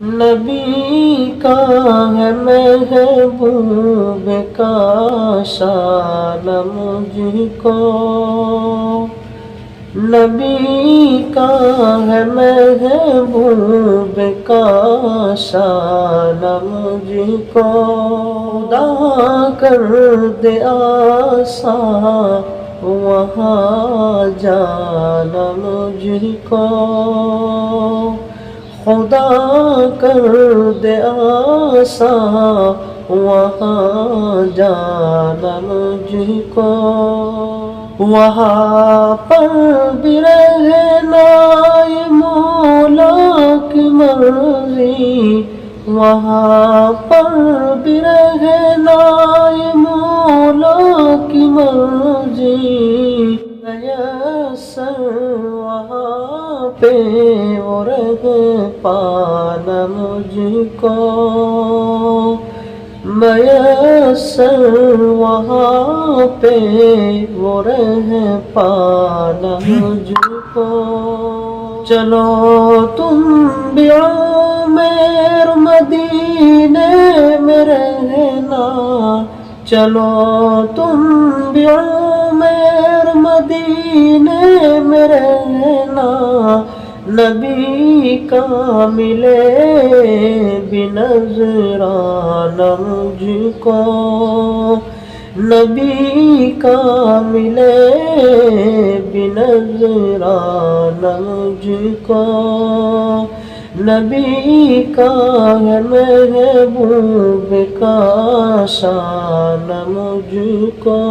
نبی کا ہے محبوب کا شان مجھ کو، نبی کا ہے محبوب کا شان مجھ کو، خدا کر دے آسان وہاں جانا مجھ کو، خدا کر دے آسان وہاں جانا مجھ کو، وہاں پر بھی رہنا یہ مولا کی مرضی، وہاں پر بھی رہنا یہ مولا کی مرضی، میسر وہاں پہ وہ رہ پانا مجھ کو، میسر وہاں پہ وہ رہ پانا مجھ کو، چلو تم بھی عمر مدینے میں رہنا، چلو تم بھی عمر مدینے میں رہنا، نبی کا ملے بھی نظرانہ مجھ کو، نبی کا ملے بھی نظرانہ مجھ کو، نبی کا ہے محبوب کا شان مجھ کو۔